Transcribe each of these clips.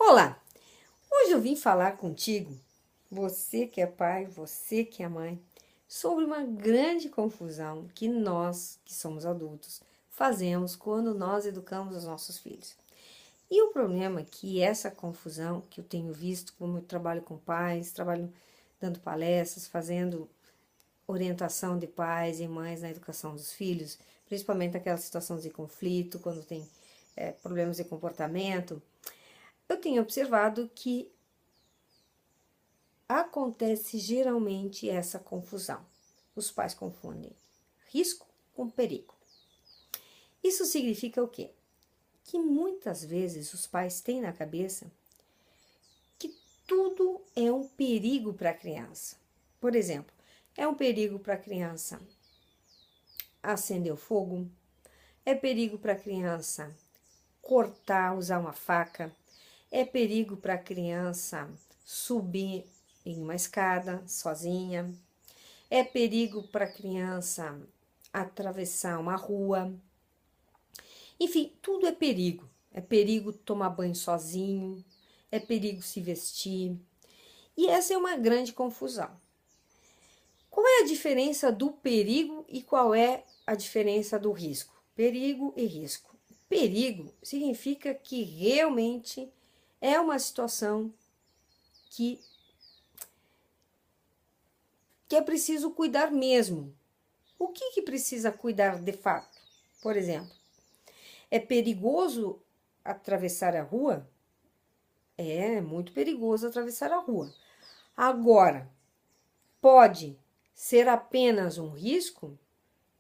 Olá! Hoje eu vim falar contigo, você que é pai, você que é mãe, sobre uma grande confusão que nós, que somos adultos, fazemos quando nós educamos os nossos filhos. E o problema é que essa confusão que eu tenho visto, como eu trabalho com pais, trabalho dando palestras, fazendo orientação de pais e mães na educação dos filhos, principalmente aquelas situações de conflito, quando tem problemas de comportamento, eu tenho observado que acontece geralmente essa confusão. Os pais confundem risco com perigo. Isso significa o quê? Que muitas vezes os pais têm na cabeça que tudo é um perigo para a criança. Por exemplo, é um perigo para a criança acender o fogo, é perigo para a criança cortar, usar uma faca, é perigo para a criança subir em uma escada sozinha, é perigo para a criança atravessar uma rua. Enfim, tudo é perigo. É perigo tomar banho sozinho, é perigo se vestir. E essa é uma grande confusão. Qual é a diferença do perigo e qual é a diferença do risco? Perigo e risco. Perigo significa que realmente é uma situação que é preciso cuidar mesmo. O que precisa cuidar de fato? Por exemplo, é perigoso atravessar a rua? É muito perigoso atravessar a rua. Agora, pode ser apenas um risco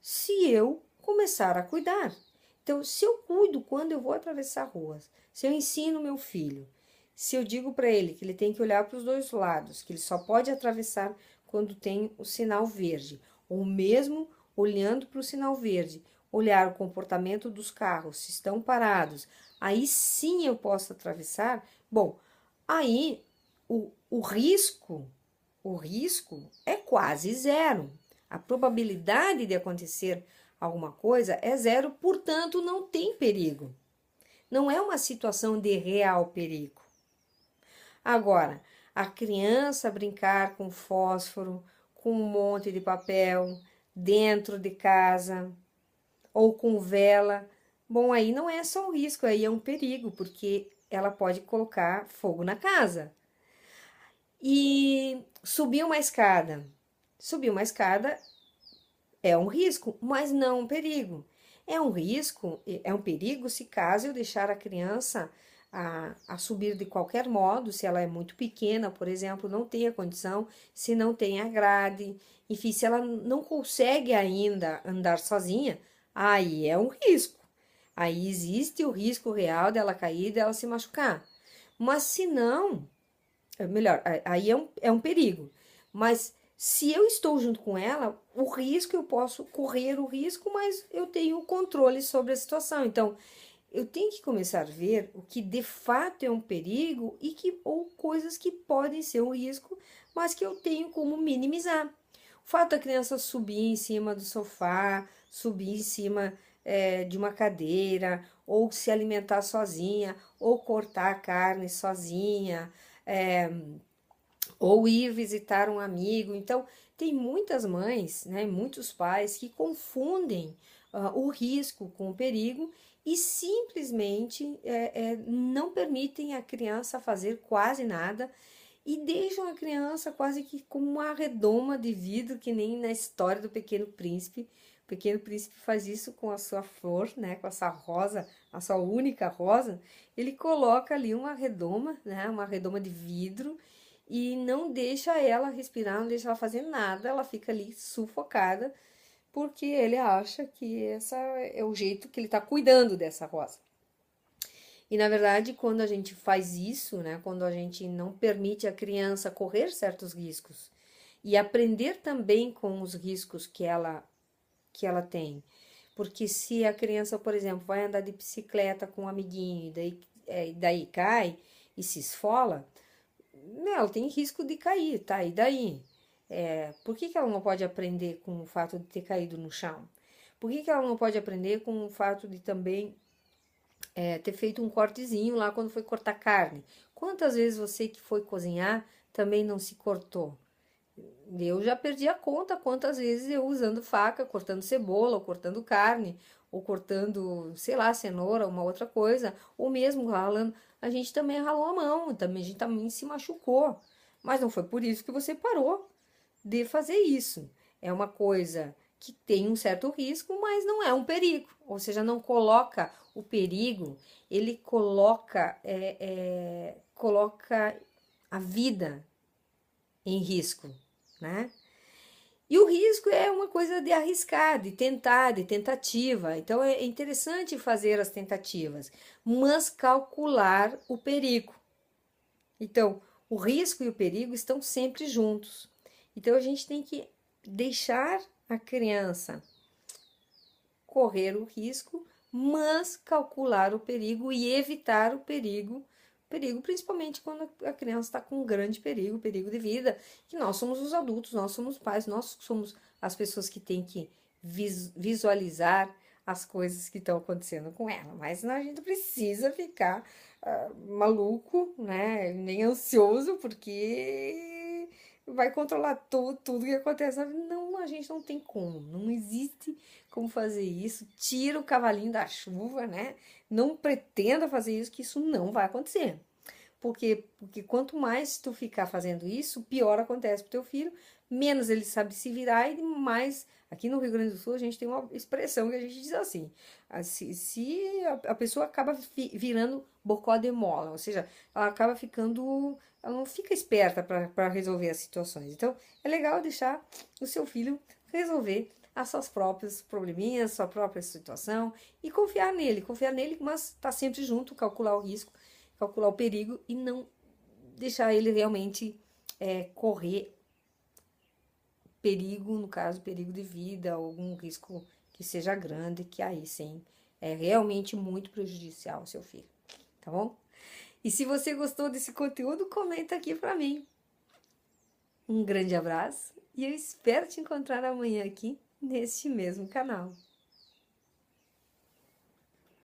se eu começar a cuidar. Então, se eu cuido quando eu vou atravessar ruas, se eu ensino meu filho, se eu digo para ele que ele tem que olhar para os dois lados, que ele só pode atravessar quando tem o sinal verde, ou mesmo olhando para o sinal verde, olhar o comportamento dos carros, se estão parados, aí sim eu posso atravessar. Bom, aí o risco é quase zero. A probabilidade de acontecer alguma coisa é zero, portanto não tem perigo. Não é uma situação de real perigo. Agora, a criança brincar com fósforo, com um monte de papel dentro de casa ou com vela, bom, aí não é só um risco, aí é um perigo, porque ela pode colocar fogo na casa. E subir uma escada. Subir uma escada é um risco, mas não um perigo. É um risco, é um perigo se caso eu deixar a criança a subir de qualquer modo, se ela é muito pequena, por exemplo, não tem a condição, se não tem a grade, enfim, se ela não consegue ainda andar sozinha, aí é um risco. Aí existe o risco real dela cair, dela se machucar. Mas se não, melhor, aí é um perigo. Mas se eu estou junto com ela, o risco eu posso correr o risco, mas eu tenho controle sobre a situação. Então, eu tenho que começar a ver o que de fato é um perigo ou coisas que podem ser um risco, mas que eu tenho como minimizar. O fato da criança subir em cima do sofá, subir em cima de uma cadeira, ou se alimentar sozinha, ou cortar a carne sozinha, é, ou ir visitar um amigo. Então, tem muitas mães, né, muitos pais que confundem o risco com o perigo e simplesmente não permitem a criança fazer quase nada e deixam a criança quase que como uma redoma de vidro, que nem na história do Pequeno Príncipe. O Pequeno Príncipe faz isso com a sua flor, né, com a sua rosa, a sua única rosa. Ele coloca ali uma redoma, né, uma redoma de vidro, e não deixa ela respirar, não deixa ela fazer nada, ela fica ali sufocada, porque ele acha que essa é o jeito que ele está cuidando dessa rosa. E na verdade, quando a gente faz isso, né, quando a gente não permite a criança correr certos riscos e aprender também com os riscos que ela tem, porque se a criança, por exemplo, vai andar de bicicleta com um amiguinho e daí cai e se esfola, ela tem risco de cair, tá? E daí? Por que ela não pode aprender com o fato de ter caído no chão? Por que ela não pode aprender com o fato de também ter feito um cortezinho lá quando foi cortar carne. Quantas vezes você que foi cozinhar também não se cortou? Eu já perdi a conta quantas vezes eu usando faca, cortando cebola, ou cortando carne, ou cortando, sei lá, cenoura, uma outra coisa, ou mesmo ralando. A gente também ralou a mão, também, a gente também se machucou. Mas não foi por isso que você parou de fazer isso. É uma coisa que tem um certo risco, mas não é um perigo. Ou seja, não coloca o perigo, ele coloca a vida em risco, né? E o risco é uma coisa de arriscar, de tentar, de tentativa. Então é interessante fazer as tentativas, mas calcular o perigo. Então, o risco e o perigo estão sempre juntos. Então a gente tem que deixar a criança correr o risco, mas calcular o perigo e evitar o perigo. Perigo, principalmente quando a criança está com um grande perigo, perigo de vida, que nós somos os adultos, nós somos pais, nós somos as pessoas que têm que visualizar as coisas que estão acontecendo com ela. Mas a gente precisa ficar maluco, né? Nem ansioso, porque vai controlar tudo que acontece na vida. Não, a gente não tem como, não existe como fazer isso. Tira o cavalinho da chuva, né? Não pretenda fazer isso, que isso não vai acontecer. Porque quanto mais tu ficar fazendo isso, pior acontece pro teu filho, menos ele sabe se virar e mais. Aqui no Rio Grande do Sul a gente tem uma expressão que a gente diz assim: se a pessoa acaba virando bocó de mola, ou seja, ela acaba ficando. Ela não fica esperta para resolver as situações. Então é legal deixar o seu filho resolver as suas próprias probleminhas, sua própria situação e confiar nele, mas estar sempre junto, calcular o risco, calcular o perigo e não deixar ele realmente correr perigo, no caso, perigo de vida, algum risco que seja grande, que aí sim é realmente muito prejudicial ao seu filho, tá bom? E se você gostou desse conteúdo, comenta aqui pra mim. Um grande abraço e eu espero te encontrar amanhã aqui neste mesmo canal.